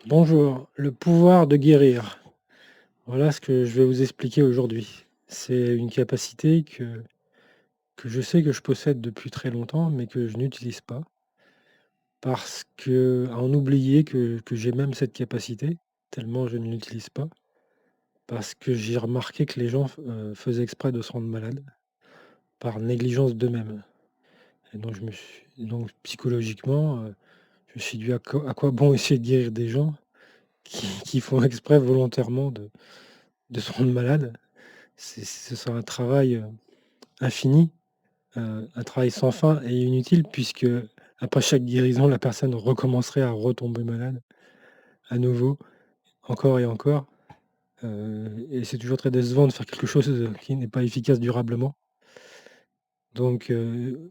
Bonjour, le pouvoir de guérir. Voilà ce que je vais vous expliquer aujourd'hui. C'est une capacité que je sais que je possède depuis très longtemps, mais que je n'utilise pas parce que à en oublier que j'ai même cette capacité, tellement je ne l'utilise pas, parce que j'ai remarqué que les gens faisaient exprès de se rendre malades par négligence d'eux-mêmes. Et donc, donc psychologiquement, je me suis dit à quoi bon essayer de guérir des gens qui font exprès volontairement de se rendre malades. Ce sera un travail, infini, un travail sans fin et inutile puisque après chaque guérison, la personne recommencerait à retomber malade à nouveau, encore et encore, et c'est toujours très décevant de faire quelque chose, qui n'est pas efficace durablement. Donc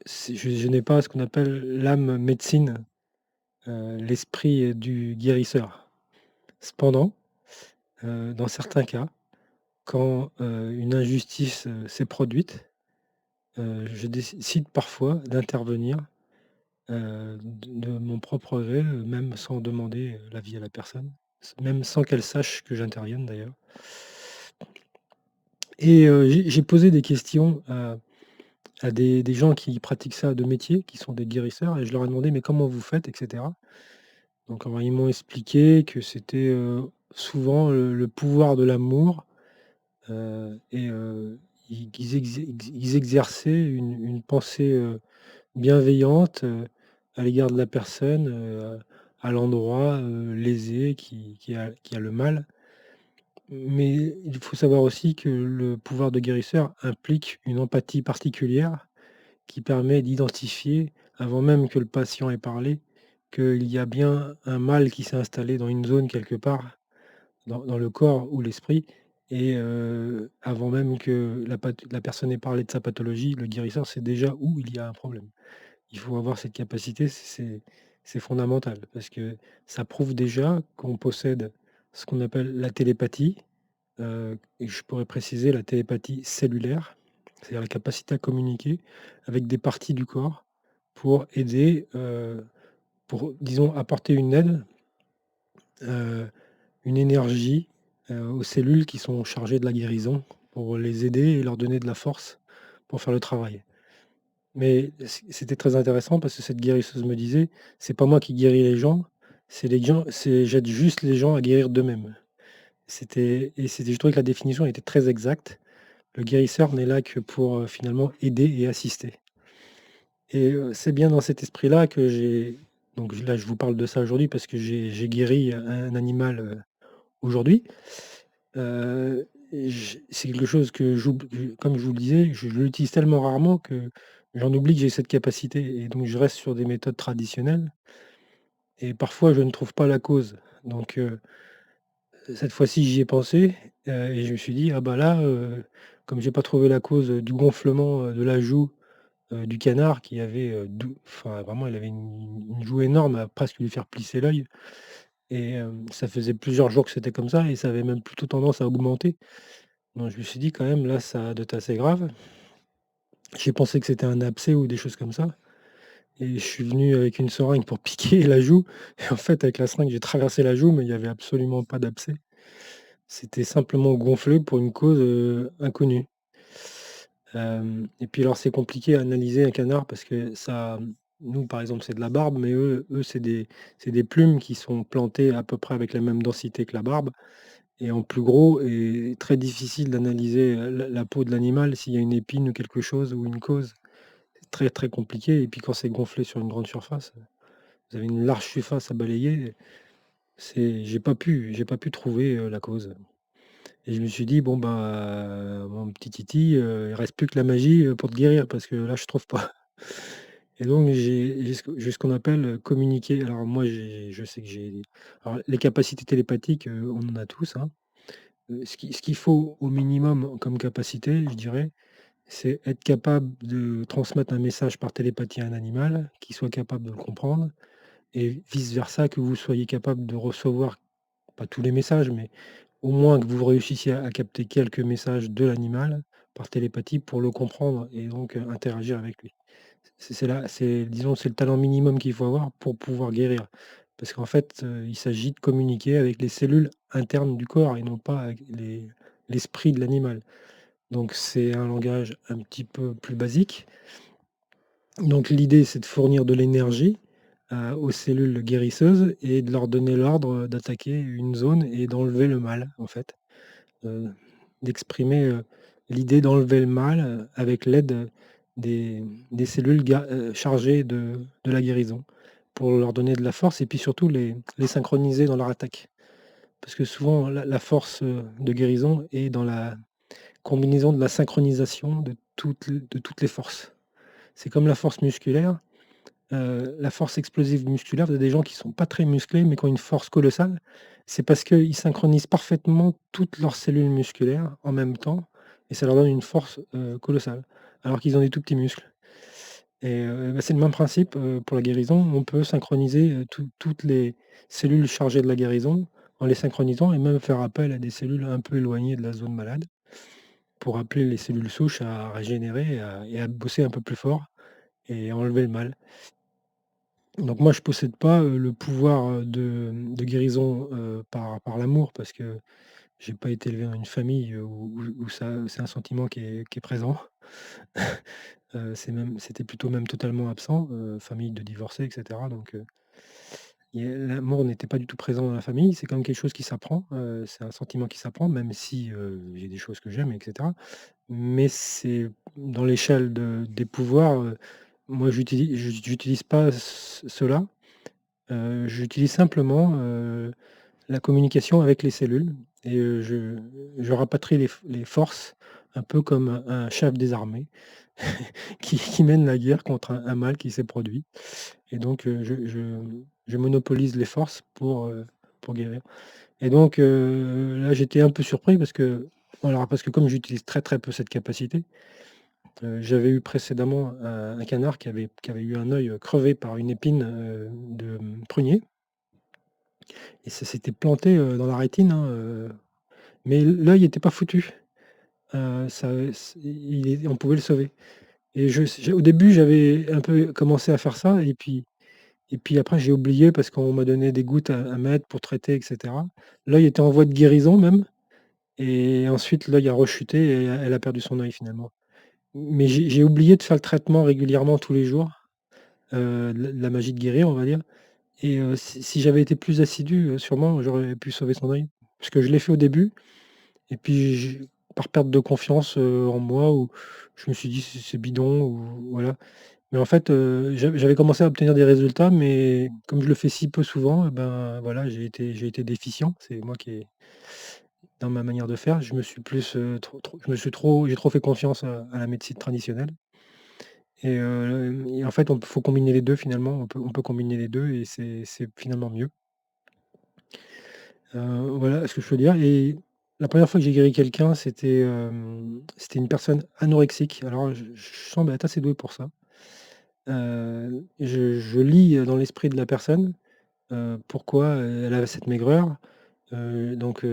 c'est je n'ai pas ce qu'on appelle l'âme médecine, l'esprit du guérisseur. Cependant, dans certains cas, quand, une injustice, s'est produite, je décide parfois d'intervenir de mon propre gré, même sans demander, l'avis à la personne, même sans qu'elle sache que j'intervienne d'ailleurs et j'ai posé des questions à des gens qui pratiquent ça de métier, qui sont des guérisseurs et je leur ai demandé: «Mais comment vous faites?» et cetera. Donc alors ils m'ont expliqué que c'était, souvent le pouvoir de l'amour, et ils exerçaient une pensée, bienveillante, à l'égard de la personne, à l'endroit, lésé qui a le mal. Mais il faut savoir aussi que le pouvoir de guérisseur implique une empathie particulière qui permet d'identifier, avant même que le patient ait parlé, qu'il y a bien un mal qui s'est installé dans une zone quelque part, dans le corps ou l'esprit et avant même que la personne ait parlé de sa pathologie, le guérisseur sait déjà où il y a un problème. Il faut avoir cette capacité, c'est fondamental parce que ça prouve déjà qu'on possède ce qu'on appelle la télépathie, et je pourrais préciser la télépathie cellulaire, c'est-à-dire la capacité à communiquer avec des parties du corps pour aider, pour disons apporter une aide, heu, une énergie, aux cellules qui sont chargées de la guérison pour les aider et leur donner de la force pour faire le travail. Mais c'était très intéressant parce que cette guérisseuse me disait: «C'est pas moi qui guéris les gens, c'est j'aide juste les gens à guérir d'eux-mêmes». C'était je trouvais que la définition était très exacte. Le guérisseur n'est là que pour, finalement aider et assister et c'est bien dans cet esprit-là que j'ai donc là, je vous parle de ça aujourd'hui parce que j'ai guéri un animal, aujourd'hui. Et c'est quelque chose que comme je vous le disais, je l'utilise tellement rarement que j'en oublie que j'ai cette capacité et donc je reste sur des méthodes traditionnelles et parfois je ne trouve pas la cause. Donc cette fois-ci, j'y ai pensé, et je me suis dit: «Ah bah là, comme j'ai pas trouvé la cause, du gonflement, de la joue, du canard qui avait, enfin vraiment il avait une joue énorme à presque lui faire plisser l'œil et ça faisait plusieurs jours que c'était comme ça et ça avait même plutôt tendance à augmenter». Donc je me suis dit: «Quand même là, ça doit être assez grave». J'ai pensé que c'était un abcès ou des choses comme ça et je suis venu avec une seringue pour piquer la joue et en fait avec la seringue, j'ai traversé la joue, mais il y avait absolument pas d'abcès. C'était simplement gonflé pour une cause, inconnue. Et puis alors c'est compliqué à analyser un canard parce que ça, nous par exemple, c'est de la barbe, mais eux c'est des plumes qui sont plantées à peu près avec la même densité que la barbe et en plus gros et très difficile d'analyser, la peau de l'animal s'il y a une épine ou quelque chose ou une cause. C'est très, très compliqué et puis quand c'est gonflé sur une grande surface, vous avez une large surface à balayer, j'ai pas pu trouver, la cause et je me suis dit: «Bon, bah, mon petit Titi, il reste plus que la magie, pour te guérir parce que là, je trouve pas» et donc j'ai ce qu'on appelle, communiquer. Alors moi, je sais que j'ai alors les capacités télépathiques, on en a tous, hein. Ce qu'il faut au minimum comme capacité, je dirais, c'est être capable de transmettre un message par télépathie à un animal, qui soit capable de le comprendre et vice versa, que vous soyez capable de recevoir, pas tous les messages, mais au moins que vous réussissiez à capter quelques messages de l'animal par télépathie pour le comprendre et donc interagir avec lui. C'est là c'est disons, c'est le talent minimum qu'il faut avoir pour pouvoir guérir. Parce qu'en fait, il s'agit de communiquer avec les cellules internes du corps et non pas avec l'esprit de l'animal. Donc c'est un langage un petit peu plus basique. Donc l'idée, c'est de fournir de l'énergie, aux cellules guérisseuses et de leur donner l'ordre, d'attaquer une zone et d'enlever le mal, en fait. Heu, D'exprimer, l'idée d'enlever le mal, avec l'aide, des cellules chargées de la guérison, pour leur donner de la force et puis surtout les synchroniser dans leur attaque. Parce que souvent la force, de guérison est dans la combinaison de la synchronisation de toutes les forces. C'est comme la force musculaire, la force explosive musculaire, vous avez des gens qui sont pas très musclés, mais qui ont une force colossale. C'est parce qu'ils synchronisent parfaitement toutes leurs cellules musculaires en même temps et ça leur donne une force, colossale, alors qu'ils ont des tout petits muscles et bah, c'est le même principe, pour la guérison. On peut synchroniser, toutes les cellules chargées de la guérison en les synchronisant et même faire appel à des cellules un peu éloignées de la zone malade pour appeler les cellules souches à régénérer et à bosser un peu plus fort et enlever le mal. Donc moi, je possède pas, le pouvoir, de guérison, par l'amour parce que j'ai pas été élevé dans une famille, où ça c'est un sentiment qui est présent. C'était plutôt même totalement absent, famille de divorcés et cetera donc l'amour n'était pas du tout présent dans la famille. C'est quand même quelque chose qui s'apprend, c'est un sentiment qui s'apprend même si, j'ai des choses que j'aime et cetera. Mais c'est dans l'échelle des pouvoirs, moi j'utilise pas cela. J'utilise simplement, la communication avec les cellules et je rapatrie les forces un peu comme un chef des armées qui mène la guerre contre un mal qui s'est produit et donc je monopolise les forces pour guérir et donc là, j'étais un peu surpris parce que voilà, parce que comme j'utilise très, très peu cette capacité, j'avais eu précédemment un canard qui avait eu un œil, crevé par une épine, de prunier. Et ça s'était planté, dans la rétine, hein, mais l'œil était pas foutu. Ça c il est on pouvait le sauver et au début, j'avais un peu commencé à faire ça et puis après j'ai oublié parce qu'on m'a donné des gouttes à mettre pour traiter et cetera. L'œil était en voie de guérison même et ensuite l'œil a rechuté et elle a perdu son œil finalement. Mais j'ai oublié de faire le traitement régulièrement tous les jours, la magie de guérir, on va dire et si j'avais été plus assidu, sûrement j'aurais pu sauver son œil. Parce que je l'ai fait au début et puis par perte de confiance, en moi où je me suis dit: C'est bidon» ou voilà. Mais en fait, j'avais commencé à obtenir des résultats, mais comme je le fais si peu souvent, et ben, voilà, j'ai été déficient. C'est moi qui ai dans ma manière de faire, je me suis plus, trop je me suis trop j'ai trop fait confiance à la médecine traditionnelle et en fait, on faut combiner les 2 finalement. On peut combiner les 2 et c'est finalement mieux. Voilà ce que je peux dire et la première fois que j'ai guéri quelqu'un, c'était une personne anorexique. Alors je semble être assez doué pour ça. Je lis, dans l'esprit de la personne, pourquoi, elle avait cette maigreur. Donc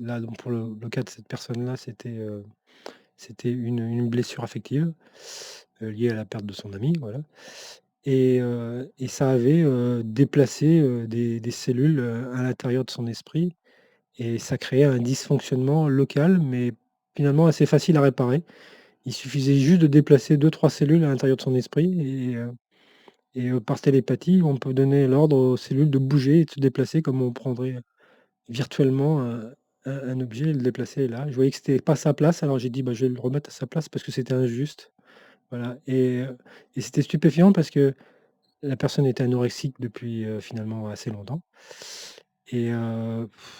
là, donc pour le cas de cette personne-là, c'était une blessure affective, liée à la perte de son ami, voilà et ça avait, déplacé, des cellules, à l'intérieur de son esprit et ça créait un dysfonctionnement local, mais finalement assez facile à réparer. Il suffisait juste de déplacer deux trois cellules à l'intérieur de son esprit par télépathie, on peut donner l'ordre aux cellules de bouger et de se déplacer comme on prendrait virtuellement un objet et le déplacer là. Je voyais que c'était pas sa place, alors j'ai dit: «Bah, je vais le remettre à sa place parce que c'était injuste». Voilà et c'était stupéfiant parce que la personne était anorexique depuis, finalement assez longtemps et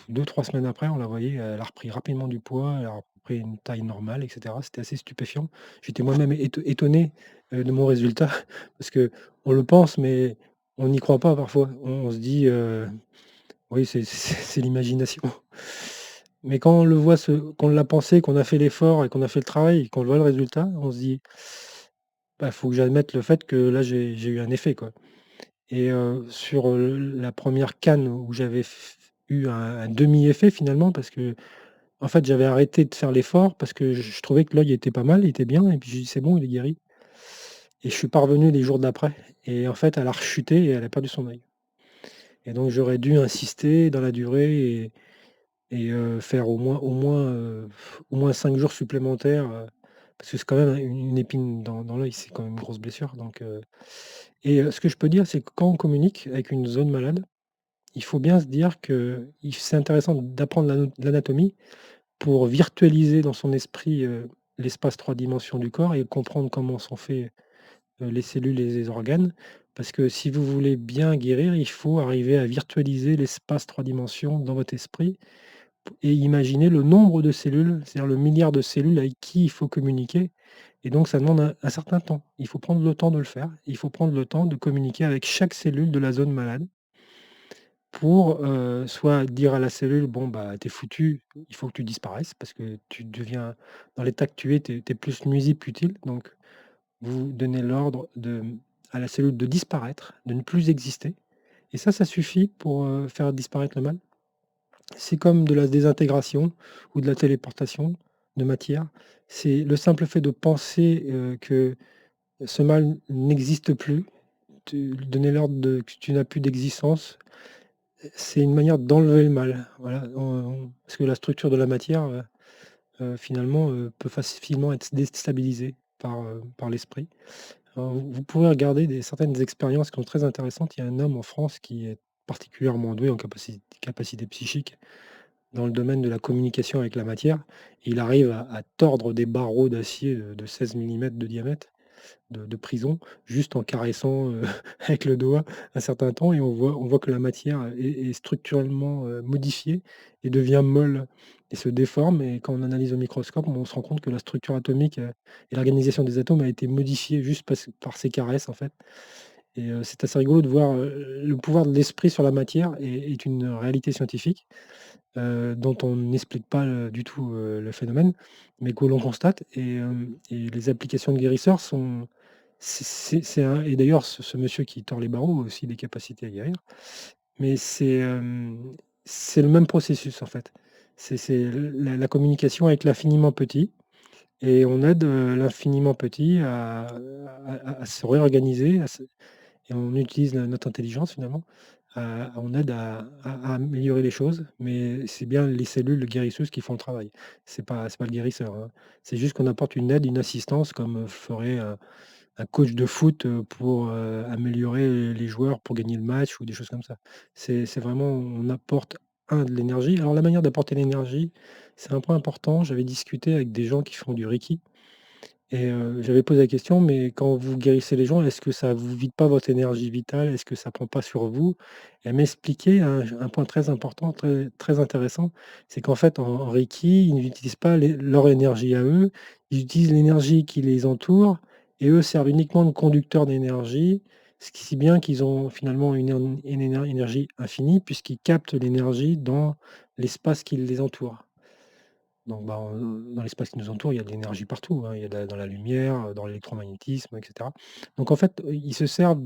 2-3 semaines après, on la voyait, elle a repris rapidement du poids, elle a repris une taille normale et cetera. C'était assez stupéfiant. J'étais moi-même étonné, de mon résultat parce qu'on le pense, mais on n'y croit pas parfois. On se dit, «Oui, c'est l'imagination». Mais quand on le voit qu'on l'a pensé, qu'on a fait l'effort et qu'on a fait le travail et qu'on voit le résultat, on se dit: «Bah, faut que j'admette le fait que là, j'ai eu un effet, quoi». Et sur, la première canne où j'avais eu un demi-effet finalement parce que en fait, j'avais arrêté de faire l'effort parce que je trouvais que l'œil était pas mal, il était bien et puis j'ai dit: «C'est bon, il est guéri» et je suis pas revenu les jours d'après et en fait, elle a rechuté et elle a perdu son œil et donc j'aurais dû insister dans la durée et faire au moins 5 jours supplémentaires, parce que c'est quand même une épine dans l'œil, c'est quand même une grosse blessure ce que je peux dire, c'est que quand on communique avec une zone malade, il faut bien se dire que il c'est intéressant d'apprendre l'anatomie pour virtualiser dans son esprit, l'espace 3 dimensions du corps et comprendre comment sont faits, les cellules et les organes. Parce que si vous voulez bien guérir, il faut arriver à virtualiser l'espace 3 dimensions dans votre esprit et imaginer le nombre de cellules, c'est-à-dire le milliard de cellules avec qui il faut communiquer et donc ça demande un certain temps. Il faut prendre le temps de le faire. Il faut prendre le temps de communiquer avec chaque cellule de la zone malade pour, soit dire à la cellule: «Bon, bah, t'es foutu, il faut que tu disparaisses parce que tu deviens dans l'état que tu es, tu plus nuisible qu'utile». Donc vous donnez l'ordre à la cellule de disparaître, de ne plus exister et ça suffit pour, faire disparaître le mal. C'est comme de la désintégration ou de la téléportation de matière. C'est le simple fait de penser, que ce mal n'existe plus, tu lui donner l'ordre de que tu n'as plus d'existence, c'est une manière d'enlever le mal. Voilà, parce que la structure de la matière, finalement, peut facilement être déstabilisée par l'esprit. Alors vous pourrez regarder certaines expériences qui sont très intéressantes. Il y a un homme en France qui est particulièrement doué en capacité psychique dans le domaine de la communication avec la matière. Il arrive à tordre des barreaux d'acier de 16 millimètres de diamètre de prison, juste en caressant, avec le doigt un certain temps et on voit que la matière est structurellement, modifiée et devient molle et se déforme et quand on analyse au microscope, on se rend compte que la structure atomique, et l'organisation des atomes a été modifiée juste par ces caresses, en fait c'est assez rigolo de voir, le pouvoir de l'esprit sur la matière est une réalité scientifique dont on n'explique pas, du tout, le phénomène, mais que l'on constate et les applications de guérisseurs sont c'est un et d'ailleurs ce monsieur qui tord les barreaux a aussi des capacités à guérir, mais c'est le même processus en fait. C'est la communication avec l'infiniment petit et on aide, l'infiniment petit à se réorganiser, et on utilise notre intelligence finalement, on aide à améliorer les choses, mais c'est bien les cellules guérisseuses qui font le travail. C'est pas le guérisseur, hein. C'est juste qu'on apporte une aide, une assistance comme, ferait un coach de foot, pour, améliorer les joueurs pour gagner le match ou des choses comme ça. C'est vraiment on apporte, de l'énergie. Alors la manière d'apporter l'énergie, c'est un point important. J'avais discuté avec des gens qui font du reiki j'avais posé la question: «Mais quand vous guérissez les gens, est-ce que ça vous vide pas votre énergie vitale? Est-ce que ça prend pas sur vous?» Elle m'expliquait un point très important, très très intéressant, c'est qu'en fait, en reiki, ils n'utilisent pas leur énergie à eux, ils utilisent l'énergie qui les entoure et eux servent uniquement de conducteurs d'énergie, ce qui si bien qu'ils ont finalement une énergie infinie puisqu'ils captent l'énergie dans l'espace qui les entoure. Donc, bah, dans l'espace qui nous entoure, il y a de l'énergie partout, hein. Il y a dans la lumière, dans l'électromagnétisme, et cetera. Donc en fait, ils se servent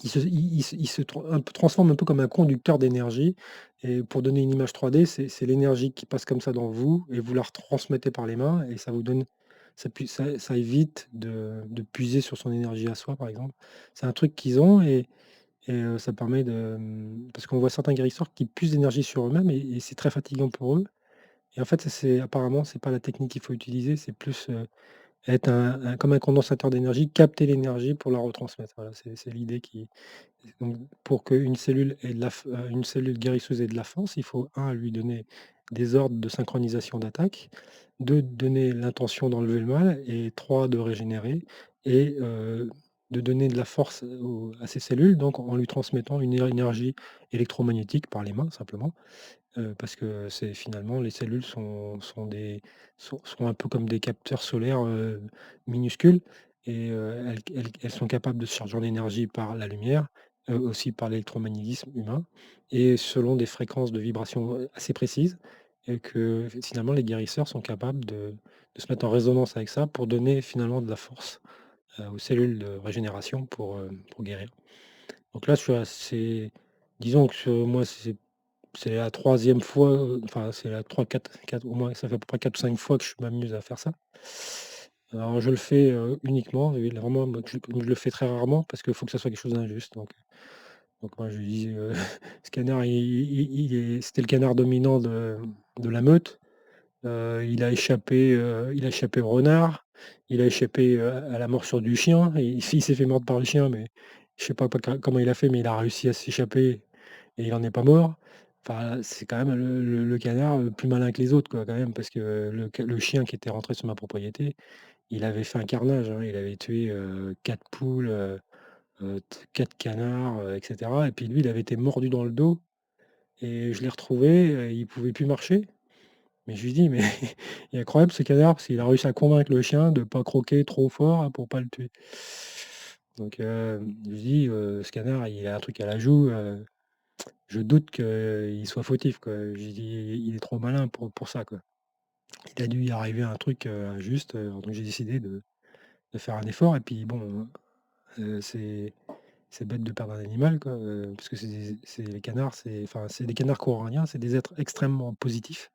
ils se un peu transforment un peu comme un conducteur d'énergie et pour donner une image 3D, c'est l'énergie qui passe comme ça dans vous et vous la retransmettez par les mains et ça vous donne ça évite de puiser sur son énergie à soi, par exemple. C'est un truc qu'ils ont ça permet parce qu'on voit certains guérisseurs qui puisent d'énergie sur eux-mêmes et c'est très fatigant pour eux. Et en fait, c'est apparemment, c'est pas la technique qu'il faut utiliser, c'est plus, être comme un condensateur d'énergie, capter l'énergie pour la retransmettre. Voilà, c'est l'idée qui donc pour qu'une cellule ait une cellule guérisseuse ait de la force, il faut lui donner des ordres de synchronisation d'attaque, 2 donner l'intention d'enlever le mal et 3 de régénérer et de donner de la force à ces cellules, donc en lui transmettant une énergie électromagnétique par les mains simplement. Parce que c'est finalement les cellules sont un peu comme des capteurs solaires, minuscules elles sont capables de se charger en énergie par la lumière, aussi par l'électromagnétisme humain et selon des fréquences de vibration, assez précises et que finalement les guérisseurs sont capables de se mettre en résonance avec ça pour donner finalement de la force, aux cellules de régénération pour guérir. Donc là, je suis assez disons que moi, c'est la troisième fois, enfin, c'est la 3 4 au moins, ça fait à peu près 4 ou 5 fois que je m'amuse à faire ça. Alors je le fais, uniquement et vraiment, moi, je le fais très rarement parce qu'il faut que ça soit quelque chose d'injuste donc. Donc moi je lui dis, ce canard c'était le canard dominant de la meute. Il a échappé au renard, il a échappé, à la morsure du chien et il s'est fait mordre par le chien, mais je sais pas comment il a fait, mais il a réussi à s'échapper et il en est pas mort. Enfin, c'est quand même le canard, plus malin que les autres, quoi, quand même, parce que le chien qui était rentré sur ma propriété, il avait fait un carnage, hein. Il avait tué, 4 poules, t 4 canards, et cetera et puis lui, il avait été mordu dans le dos et je l'ai retrouvé, il pouvait plus marcher. Mais je lui dis: «Mais il est incroyable ce canard parce qu'il a réussi à convaincre le chien de pas croquer trop fort, hein, pour pas le tuer». Donc je lui dis: «Ce canard, il a un truc à la joue, je doute qu'il soit fautif, quoi». Je lui dis: «Il est trop malin pour ça, quoi». Il a dû y arriver un truc, injuste, donc j'ai décidé de faire un effort et puis bon, c'est bête de perdre un animal, quoi, parce que c'est les canards, c'est des canards coralliens, c'est des êtres extrêmement positifs.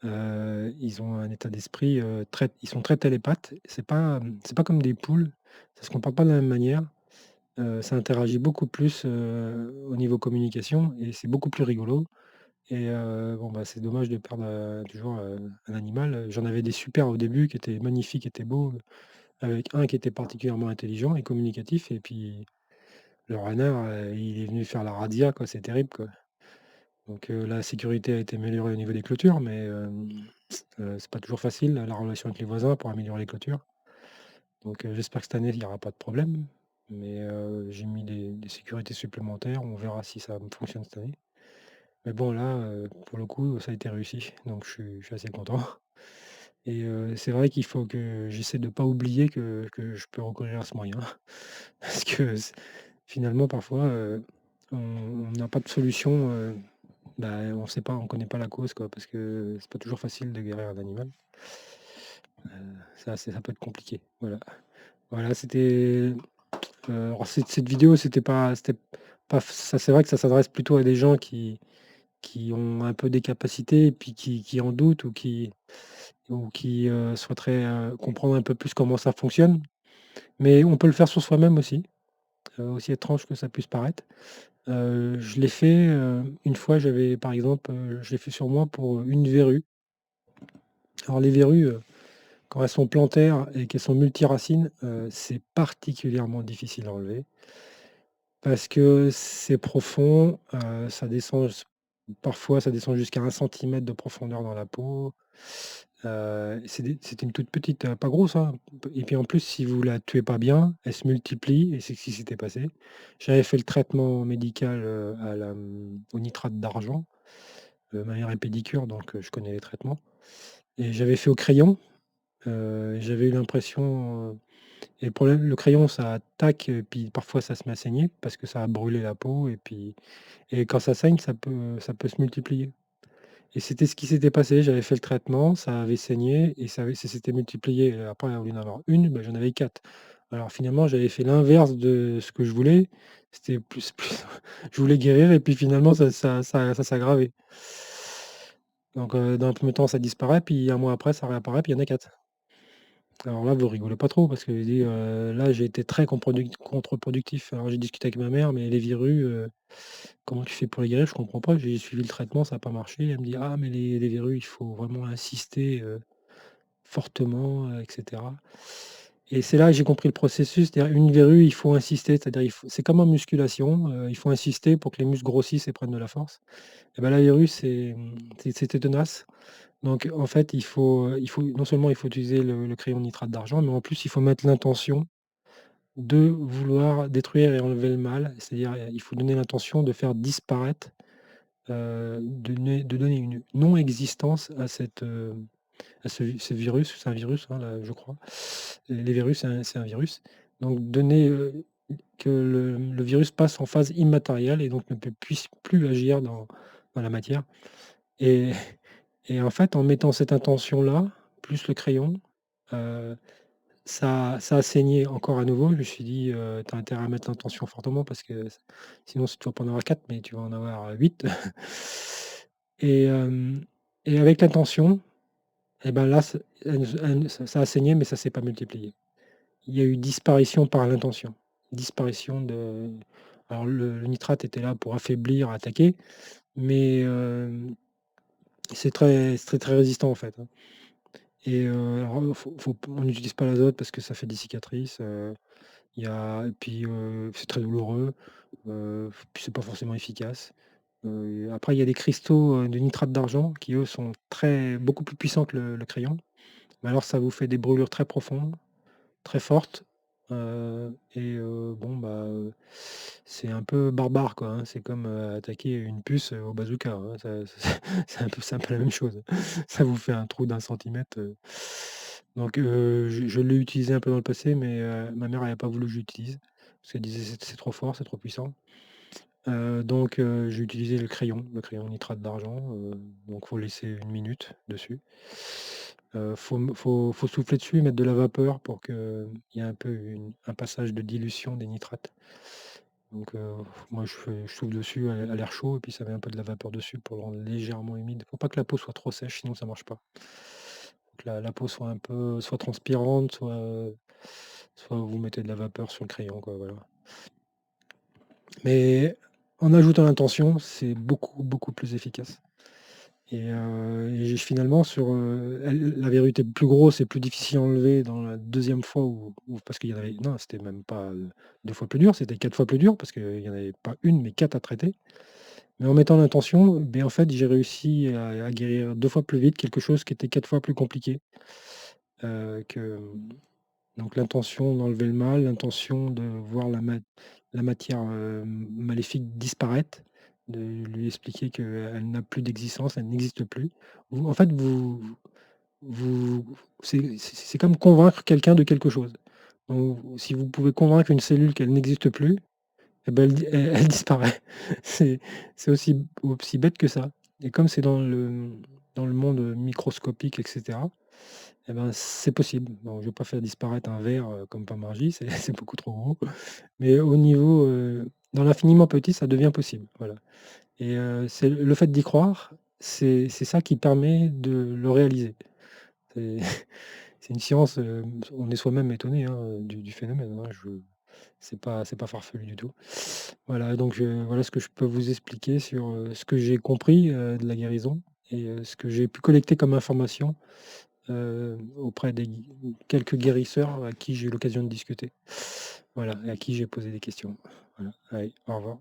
Ils ont un état d'esprit, très ils sont très télépathes. C'est pas comme des poules, ça se comporte pas de la même manière. Ça interagit beaucoup plus, au niveau communication et c'est beaucoup plus rigolo et bon, bah, c'est dommage de perdre, toujours, un animal. J'en avais des super au début qui étaient magnifiques, qui étaient beaux, avec un qui était particulièrement intelligent et communicatif et puis le renard, il est venu faire la razzia, quoi, c'est terrible, quoi. Donc la sécurité a été améliorée au niveau des clôtures, mais c'est pas toujours facile, la relation avec les voisins pour améliorer les clôtures. Donc j'espère que cette année, il y aura pas de problème, mais j'ai mis des sécurités supplémentaires. On verra si ça fonctionne cette année. Mais bon là, pour le coup, ça a été réussi, donc je suis assez content et c'est vrai qu'il faut que j'essaie de pas oublier que je peux recourir à ce moyen parce que finalement parfois, on n'a pas de solution, bah, on sait pas, on connaît pas la cause, quoi, parce que c'est pas toujours facile de guérir un animal. Ça peut être compliqué, voilà. Voilà, alors cette vidéo, c'était pas ça, c'est vrai que ça s'adresse plutôt à des gens qui ont un peu des capacités et puis qui en doutent ou qui, souhaiteraient, comprendre un peu plus comment ça fonctionne. Mais on peut le faire sur soi-même aussi, aussi étrange que ça puisse paraître. Je l'ai fait, une fois, j'avais par exemple, je l'ai fait sur moi pour une verrue. Alors les verrues, quand elles sont plantaires et qu'elles sont multiracines, c'est particulièrement difficile à enlever parce que c'est profond, ça descend parfois ça descend jusqu'à 1 cm de profondeur dans la peau. C'était une toute petite, pas grosse, hein, et puis en plus, si vous la tuez pas bien, elle se multiplie et c'est ce qui s'était passé. J'avais fait le traitement médical, au nitrate d'argent, ma mère est pédicure donc je connais les traitements et j'avais fait au crayon. J'avais eu l'impression, et le problème, le crayon, ça attaque, puis parfois ça se met à saigner parce que ça a brûlé la peau et quand ça saigne, ça peut se multiplier et c'était ce qui s'était passé. J'avais fait le traitement, ça avait saigné et ça s'était multiplié, après au lieu d'en avoir une, bah, j'en avais 4. Alors finalement, j'avais fait l'inverse de ce que je voulais. C'était plus je voulais guérir et puis finalement ça s'aggravait. Donc dans un premier temps, ça disparaît, puis un mois après, ça réapparaît, puis il y en a 4. Alors là, vous rigolez pas trop parce que je dis, là, j'ai été très contre-productif. Alors j'ai discuté avec ma mère, mais les verrues, comment tu fais pour les guérir? Je comprends pas. J'ai suivi le traitement, ça a pas marché. Elle me dit: «Ah mais les verrues, il faut vraiment insister, fortement, et cetera» et c'est là que j'ai compris le processus. C'est-à-dire une verrue, il faut insister, c'est-à-dire c'est comme en musculation, il faut insister pour que les muscles grossissent et prennent de la force. Et bah, la verrue, c'était tenace. Donc en fait, il faut non seulement il faut utiliser le crayon nitrate d'argent, mais en plus il faut mettre l'intention de vouloir détruire et enlever le mal. C'est-à-dire, il faut donner l'intention de faire disparaître, de donner une non-existence à ce virus. C'est un virus, hein, là, je crois. Les virus, c'est un virus. Donc donner, que le virus passe en phase immatérielle et donc ne puisse plus agir dans la matière et et en fait, en mettant cette intention-là, plus le crayon, heu, ça a saigné encore à nouveau. Je me suis dit: «Tu as intérêt à mettre l'intention fortement parce que sinon tu vas pas en avoir 4 mais tu vas en avoir 8 et et avec l'intention et ben là, ça a saigné mais ça s'est pas multiplié. Il y a eu disparition par l'intention. Disparition de Alors le nitrate était là pour affaiblir, attaquer, mais c'est très, très résistant en fait, hein. Et alors, on n'utilise pas l'azote parce que ça fait des cicatrices, il y a et puis, c'est très douloureux, puis c'est pas forcément efficace. Et après il y a des cristaux, de nitrate d'argent qui eux sont beaucoup plus puissants que le crayon. Mais alors ça vous fait des brûlures très profondes, très fortes, bon, c'est un peu barbare, quoi, hein. C'est comme, attaquer une puce, au bazooka, hein. C'est un peu la même chose. Ça vous fait un trou d'1 centimètre, donc je l'ai utilisé un peu dans le passé, mais ma mère, elle a pas voulu que je l'utilise parce qu'elle disait: C'est trop fort, c'est trop puissant». Donc j'ai utilisé le crayon nitrate d'argent, donc faut laisser 1 minute dessus. Faut souffler dessus et mettre de la vapeur pour qu'il y ait un peu un passage de dilution des nitrates. Donc moi je souffle dessus à l'air chaud et puis ça met un peu de la vapeur dessus pour le rendre légèrement humide. Faut pas que la peau soit trop sèche, sinon ça marche pas. Faut que la peau soit un peu soit transpirante, soit vous mettez de la vapeur sur le crayon, quoi, voilà. Mais en ajoutant l'intention, c'est beaucoup, beaucoup plus efficace. Et finalement sur, la verrute est plus grosse et plus difficile à enlever dans la deuxième fois où parce qu'il y en avait non, c'était même pas, 2 fois plus dur, c'était 4 fois plus dur parce qu'il y en avait pas une mais 4 à traiter. Mais en mettant l'intention, beh, en fait, j'ai réussi à guérir 2 fois plus vite quelque chose qui était 4 fois plus compliqué, que donc l'intention d'enlever le mal, l'intention de voir la matière, maléfique disparaître, de lui expliquer qu'elle n'a plus d'existence, elle n'existe plus. Vous en fait, vous c'est comme convaincre quelqu'un de quelque chose. Donc si vous pouvez convaincre une cellule qu'elle n'existe plus, et ben elle disparaît. C'est aussi bête que ça. Et comme c'est dans le monde, microscopique et cetera, et ben, c'est possible. Bon, je ne vais pas faire disparaître un verre, comme par magie, c'est beaucoup trop gros. Mais au niveau, dans l'infiniment petit, ça devient possible, voilà. Et c'est le fait d'y croire, c'est ça qui permet de le réaliser. C'est c'est une science, on est soi-même étonné, hein, du phénomène, hein. C'est pas farfelu du tout. Voilà, donc voilà ce que je peux vous expliquer sur, ce que j'ai compris, de la guérison et ce que j'ai pu collecter comme information, auprès des quelques guérisseurs à qui j'ai eu l'occasion de discuter. Voilà et à qui j'ai posé des questions. Voilà, allez, au revoir.